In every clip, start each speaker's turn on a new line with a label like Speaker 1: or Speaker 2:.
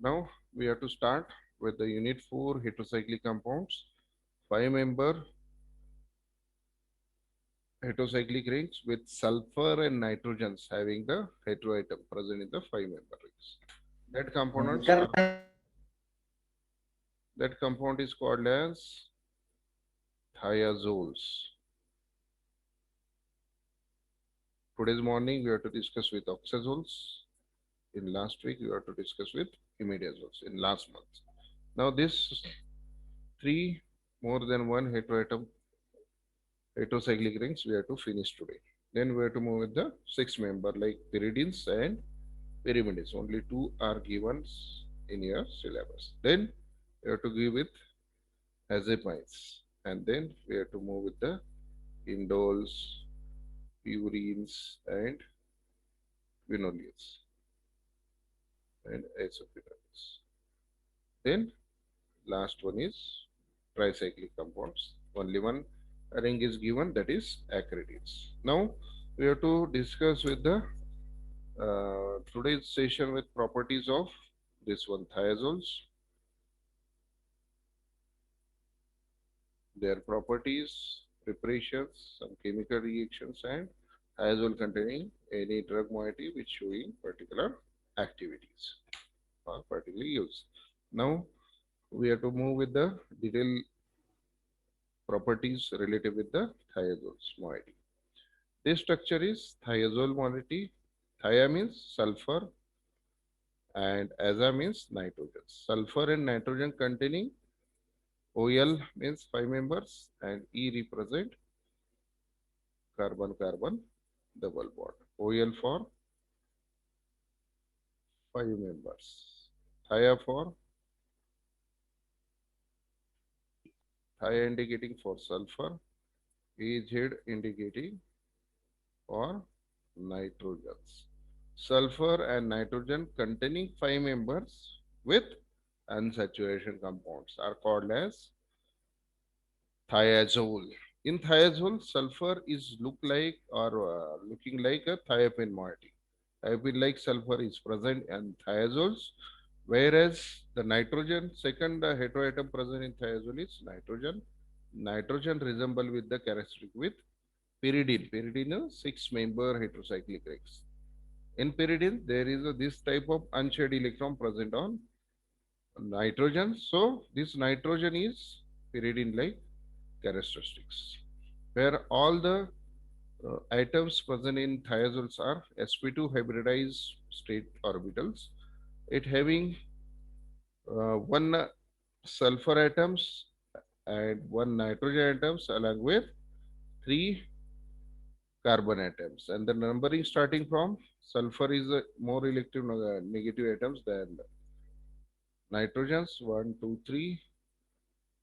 Speaker 1: Now we have to start with the unit 4 heterocyclic compounds. 5-member heterocyclic rings with sulfur and nitrogens having the heteroatom present in the 5-member rings. That components are, that compound is called as thiazoles. Today's morning we have to discuss with oxazoles. In last week we have to discuss with imidazoles in last month. Now this three more than one heterocyclic rings we have to finish today. Then we have to move with the 6-member like pyridines and pyrimides. Only two are given in your syllabus. Then we have to give with azepines. And then we have to move with the indoles, purines, and quinolenes and isophenols. Then last one is tricyclic compounds. Only one ring is given, that is acridines. Now we have to discuss with the today's session with properties of this one thiazoles, their properties, preparations, some chemical reactions, and thiazole containing any drug moiety which showing particular activities or particular use. Now we have to move with the detailed properties related with the thiazoles moiety. This structure is thiazole moiety. Thia means sulfur and aza means nitrogen. Sulfur and nitrogen containing OL means 5 members and E represent carbon-carbon double bond. OL for 5 members. Thia for thia indicating for sulfur. AZ indicating for nitrogens. Sulfur and nitrogen containing 5 members with unsaturation compounds are called as thiazole. In thiazole, sulfur is looking like a thiopene moiety. Thiopene like sulfur is present in thiazoles, whereas the nitrogen, second heteroatom present in thiazole is nitrogen. Nitrogen resemble with the characteristic with pyridine. Pyridine is 6-member heterocyclic rings. In pyridine, there is this type of unshared electron present on nitrogen. So this nitrogen is pyridine-like characteristics, where all the atoms present in thiazoles are sp2 hybridized state orbitals. It having one sulfur atoms and one nitrogen atoms along with three carbon atoms. And the numbering starting from sulfur is more elective negative atoms than nitrogens 1, 2, 3,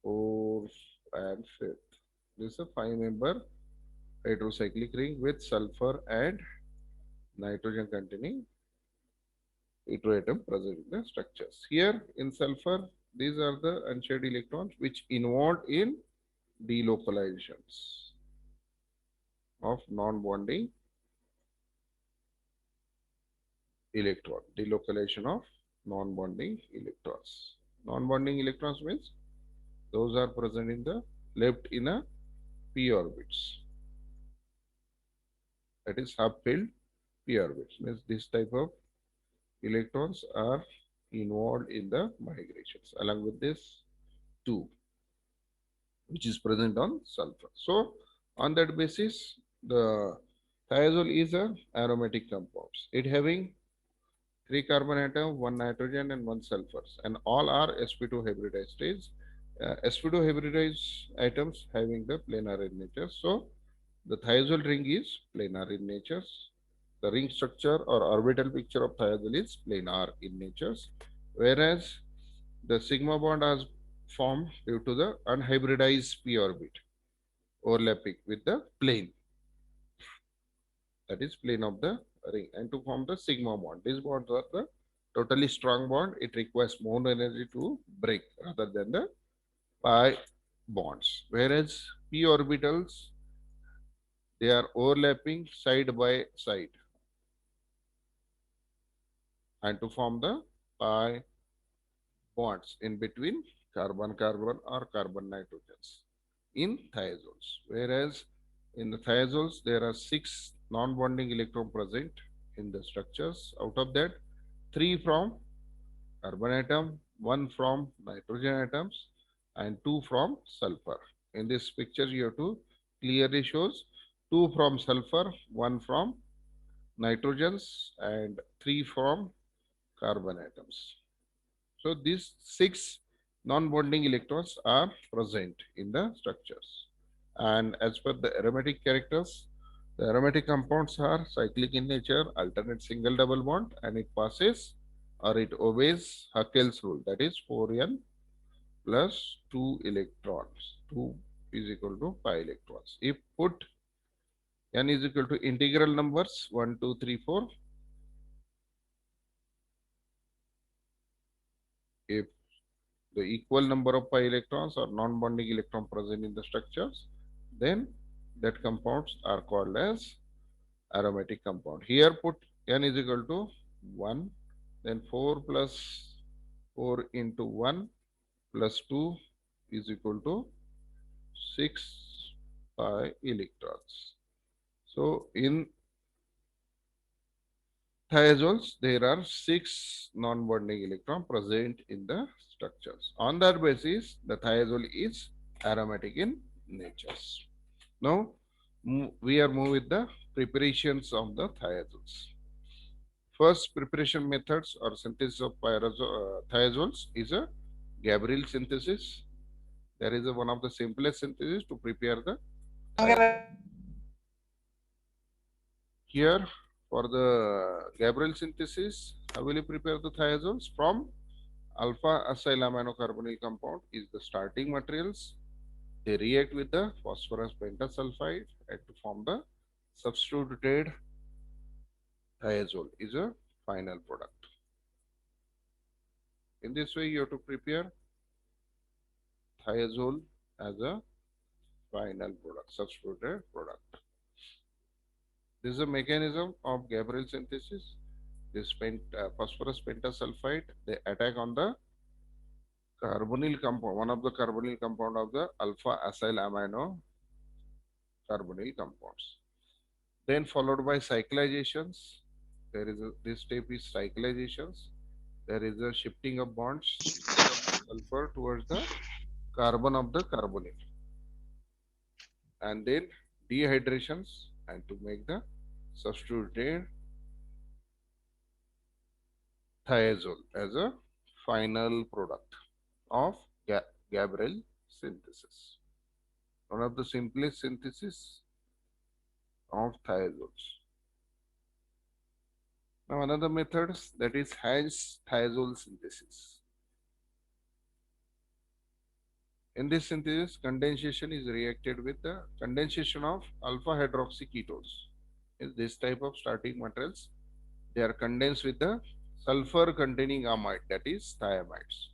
Speaker 1: 4, and 5th. This is a 5-member heterocyclic ring with sulfur and nitrogen containing heteroatom present in the structures. Here in sulfur, these are the unshared electrons which involved in delocalizations of non-bonding electron. Delocalization of non-bonding electrons. Non-bonding electrons means those are present in the left inner p orbits. That is half-filled p orbits. Means this type of electrons are involved in the migrations along with this 2 which is present on sulfur. So on that basis the thiazole is a aromatic compounds. It having 3 carbon atom, 1 nitrogen and 1 sulfur and all are sp2 hybridized stage. Sp2 hybridized atoms having the planar in nature. So the thiazole ring is planar in nature. The ring structure or orbital picture of thiazole is planar in nature, whereas the sigma bond has formed due to the unhybridized p orbit overlapping with the plane, that is plane of the ring, and to form the sigma bond. These bonds are the totally strong bond. It requires more energy to break rather than the pi bonds, whereas p orbitals they are overlapping side by side and to form the pi bonds in between carbon-carbon or carbon-nitrogens in thiazoles. Whereas in the thiazoles, there are 6 non-bonding electrons present in the structures. Out of that, 3 from carbon atom, 1 from nitrogen atoms, and 2 from sulfur. In this picture, you have to clearly shows 2 from sulfur, 1 from nitrogens, and 3 from carbon atoms. So these 6 non-bonding electrons are present in the structures. And as per the aromatic characters, the aromatic compounds are cyclic in nature, alternate single double bond, and it passes or it obeys Haeckel's rule, that is 4n plus 2 electrons. 2 is equal to 5 electrons. If put n is equal to integral numbers 1, 2, 3, 4, if the equal number of pi electrons or non-bonding electron present in the structures, then that compounds are called as aromatic compound. Here put n is equal to 1, then 4 plus 4 into 1 plus 2 is equal to 6 pi electrons. So in thiazoles, there are 6 non-bonding electrons present in the structures. On that basis, the thiazole is aromatic in nature. Now, we are moving with the preparations of the thiazoles. First preparation methods or synthesis of thiazoles is a Gabriel synthesis. There is one of the simplest synthesis to prepare the thiazole. Here, for the Gabriel synthesis, how will you prepare the thiazoles? From alpha acyl aminocarbonyl compound is the starting materials. They react with the phosphorus pentasulfide and to form the substituted thiazole is a final product. In this way, you have to prepare thiazole as a final product, substituted product. This is a mechanism of Gabriel synthesis. This phosphorus pentasulfide, they attack on the carbonyl compound, one of the carbonyl compound of the alpha acyl amino carbonyl compounds. Then followed by cyclizations. There is this step is cyclizations. There is a shifting of bonds from sulfur towards the carbon of the carbonyl, and then dehydrations and to make the substituted thiazole as a final product of Gabriel synthesis. One of the simplest synthesis of thiazoles. Now another method that is Haines thiazole synthesis. In this synthesis, condensation is reacted with the condensation of alpha hydroxy ketones. In this type of starting materials, they are condensed with the sulfur containing amide, that is thiamides.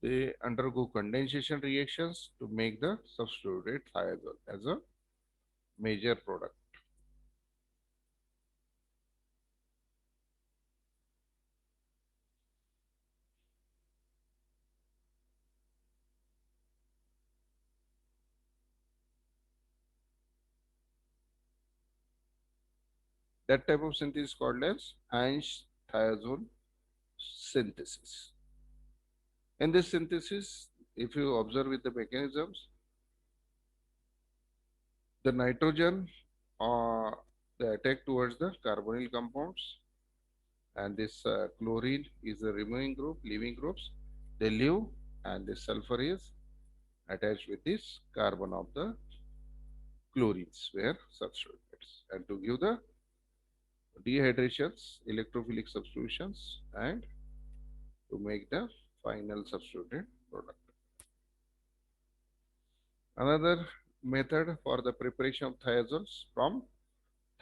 Speaker 1: They undergo condensation reactions to make the substituted thiazole as a major product. That type of synthesis is called as Haines thiazole synthesis. In this synthesis, if you observe with the mechanisms, the nitrogen they attack towards the carbonyl compounds, and this chlorine is the removing group, leaving groups. They leave, and this sulfur is attached with this carbon of the chlorines where substitutes, and to give the dehydrations, electrophilic substitutions, and to make the final substituted product. Another method for the preparation of thiazoles from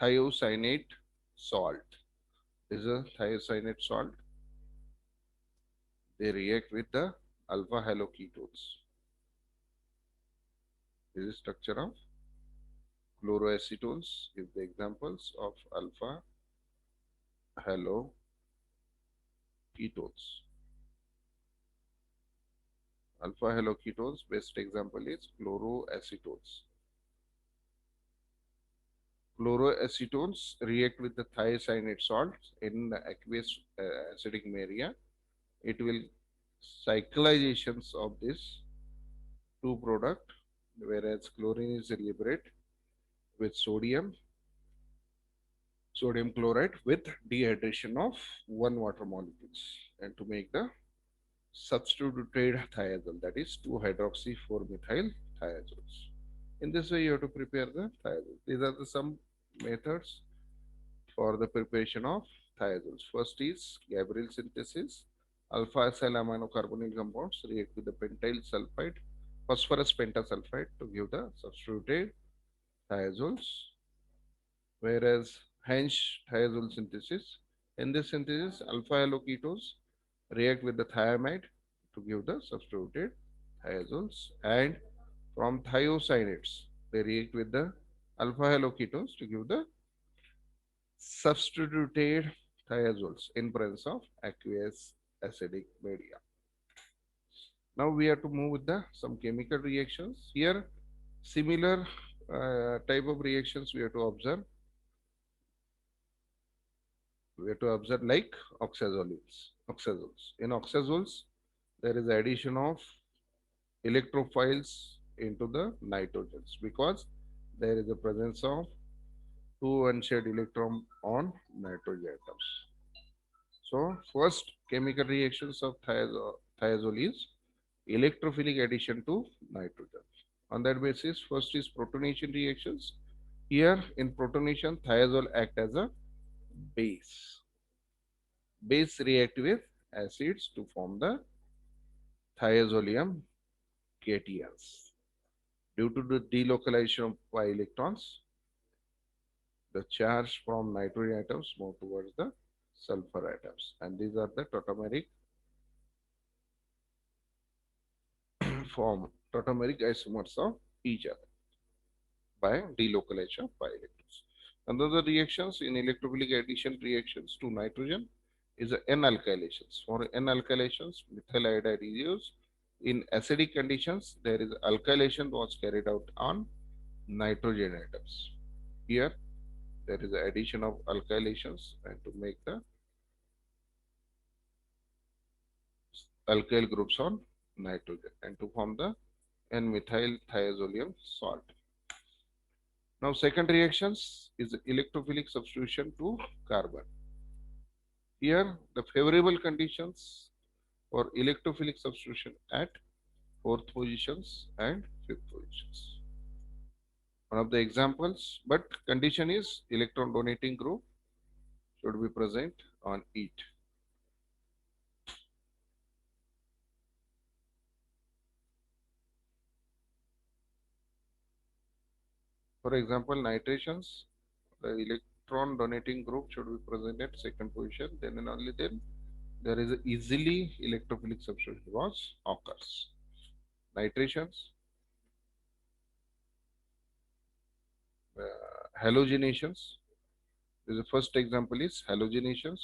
Speaker 1: thiocyanate salt. This is a thiocyanate salt. They react with the alpha haloketones. This is structure of chloroacetones. Give the examples of alpha haloketones. ketones. Alpha haloketones, best example is chloroacetones. Chloroacetones react with the thiocyanate salt in the aqueous acidic media. It will cyclizations of this two product, whereas chlorine is liberated with sodium chloride with dehydration of one water molecules, and to make the substituted thiazole, that is 2 hydroxy 4-methyl thiazoles. In this way, you have to prepare the thiazole. These are the some methods for the preparation of thiazoles. First is Gabriel synthesis. Alpha acyl aminocarbonyl compounds react with the pentyl sulfide, phosphorus pentasulfide to give the substituted thiazoles. Whereas Hensch thiazole synthesis, in this synthesis, alpha haloketones react with the thiamide to give the substituted thiazoles, and from thiocyanates they react with the alpha haloketones to give the substituted thiazoles in presence of aqueous acidic media. Now we have to move with the some chemical reactions. Here similar type of reactions we have to observe. We have to observe like oxazoles. In oxazoles, there is addition of electrophiles into the nitrogens because there is a presence of two unshared electron on nitrogen atoms. So first chemical reactions of thiazole is electrophilic addition to nitrogen. On that basis, first is protonation reactions. Here in protonation, thiazole act as a base. Base react with acids to form the thiazolium cations. Due to the delocalization of pi electrons, the charge from nitrogen atoms move towards the sulfur atoms, and these are the tautomeric tautomeric isomers of each other by delocalization of pi electrons. Another reactions in electrophilic addition reactions to nitrogen is N-alkylations. For N-alkylations, methyl iodide is used. In acidic conditions, there is alkylation was carried out on nitrogen atoms. Here, there is addition of alkylations and to make the alkyl groups on nitrogen and to form the N-methyl thiazolium salt. Now, second reactions is electrophilic substitution to carbon. Here, the favorable conditions for electrophilic substitution at fourth positions and fifth positions. One of the examples, but condition is electron donating group should be present on it. For example, nitrations, the electron donating group should be present at second position, then and only then there is a easily electrophilic substitution was occurs. Nitrations, halogenations. The first example is halogenations,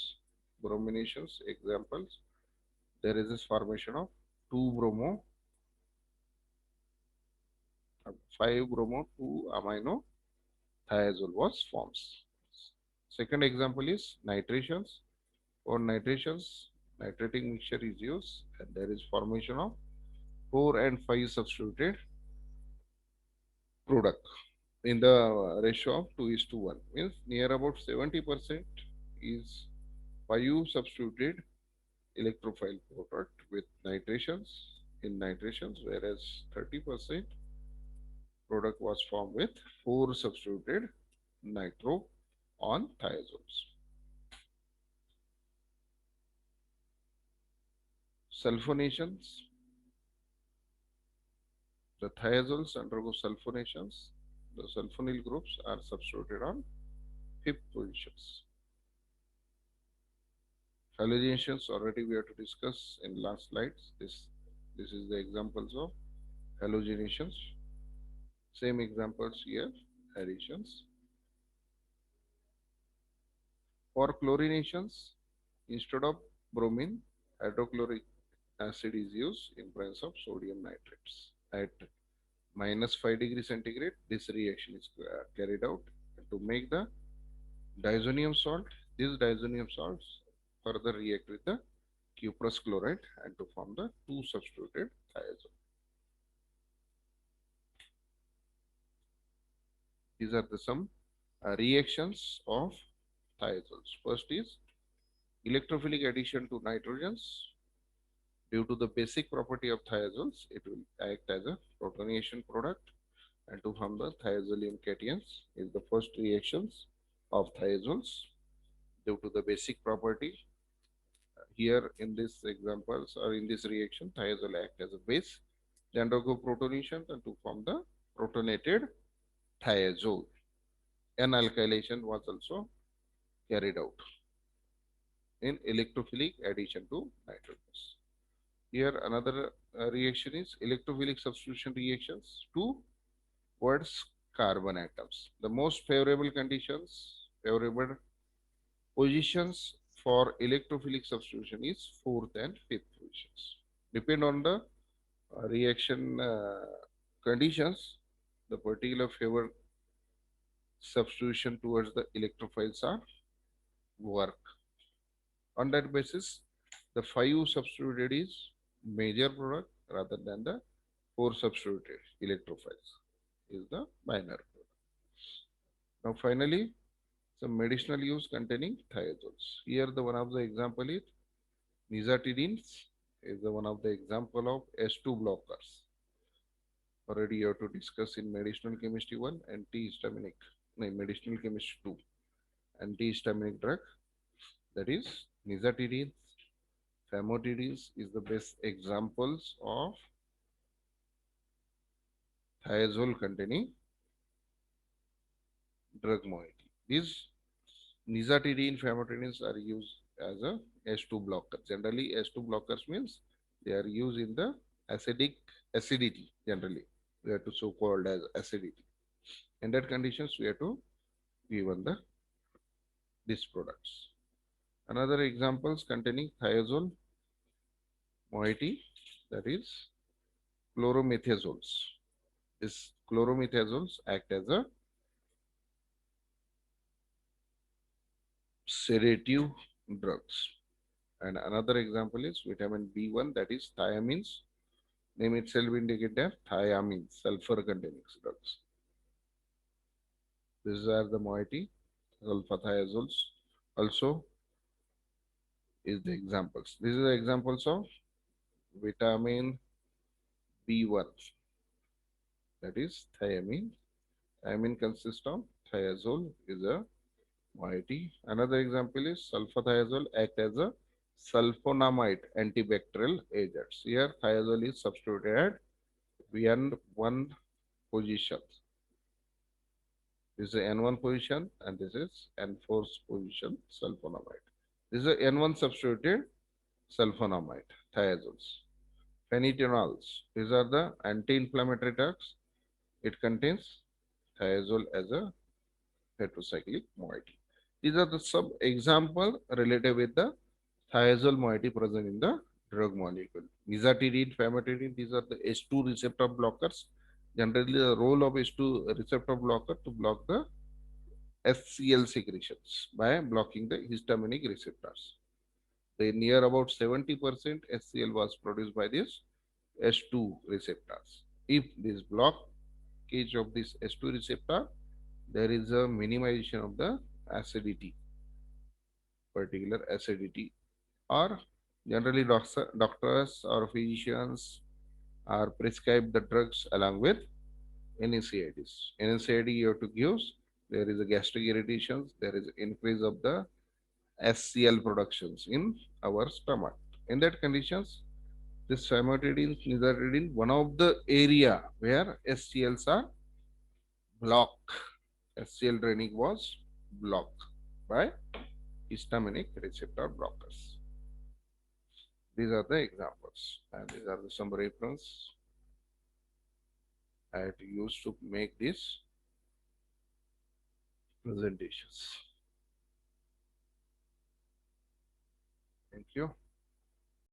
Speaker 1: brominations. Examples: there is this formation of 2-bromo, 5-bromo 2-amino thiazole was forms. Second example is nitrations. For nitrations, nitrating mixture is used and there is formation of 4 and 5 substituted product in the ratio of 2:1. Means near about 70% is 5 substituted electrophile product with nitrations in nitrations, whereas 30% product was formed with 4 substituted nitro on thiazoles. Sulfonations. The thiazoles undergo sulfonations. The sulfonyl groups are substituted on fifth positions. Halogenations already we have to discuss in last slides. This is the examples of halogenations. Same examples here, additions. For chlorinations, instead of bromine hydrochloric acid is used in presence of sodium nitrates. At -5 degrees centigrade, this reaction is carried out to make the diazonium salt. These diazonium salts further react with the cuprous chloride and to form the two substituted thiazole. These are the some reactions of thiazoles. First is electrophilic addition to nitrogens. Due to the basic property of thiazoles, it will act as a protonation product and to form the thiazolium cations is the first reactions of thiazoles. Due to the basic property, here in this examples or in this reaction, thiazole act as a base, they undergo protonation and to form the protonated thiazole. An alkylation was also carried out in electrophilic addition to nitrogens. Here another reaction is electrophilic substitution reactions towards carbon atoms. The most favorable conditions, favorable positions for electrophilic substitution is fourth and fifth positions. Depend on the reaction conditions, the particular favor substitution towards the electrophiles are work. On that basis, the 5 substituted is major product rather than the 4 substituted electrophiles is the minor product. Now finally, some medicinal use containing thiazoles. Here the one of the example is nizatidines is the one of the example of S2 blockers. Already you have to discuss in medicinal chemistry 1 antihistaminic, no, medicinal chemistry 2 antihistaminic drug, that is nizatidines. Famotidines is the best examples of thiazole containing drug moiety. These nizatidine, famotidines are used as a S2 blocker. Generally, S2 blockers means they are used in the acidity. Generally, we have to so called as acidity. In that conditions, we have to given the these products. Another examples containing thiazole moiety, that is chloromethazoles. These chloromethazoles act as a sedative drugs. And another example is vitamin B1, that is thiamines. Name itself indicate that thiamines, sulfur containing drugs. These are the moiety. Sulfa thiazoles also is the examples. These are the examples of vitamin B1, that is thiamine. Thiamine consists of thiazole is a moiety. Another example is sulfathiazole act as a sulfonamide antibacterial agents. Here thiazole is substituted at N1 position. This is N1 position and this is N4 position sulfonamide. This is a N1 substituted sulfonamide thiazoles. Phenytonols, these are the anti-inflammatory drugs. It contains thiazole as a heterocyclic moiety. These are the some example related with the thiazole moiety present in the drug molecule. Nizatidine, famotidine, these are the H2 receptor blockers. Generally, the role of H2 receptor blocker to block the HCl secretions by blocking the histaminic receptors. The near about 70% HCl was produced by this H2 receptors. If this blockage of this H2 receptor, there is a minimization of the acidity, particular acidity, or generally doctors or physicians are prescribed the drugs along with NSAIDs. NSAID you have to give, there is a gastric irritations, there is increase of the HCl productions in our stomach. In that conditions, this famotidine, nizatidine, one of the area where HCLs are blocked. HCl draining was blocked by histaminic receptor blockers. These are the examples and these are the some reference I had to use to make these presentations. Thank you.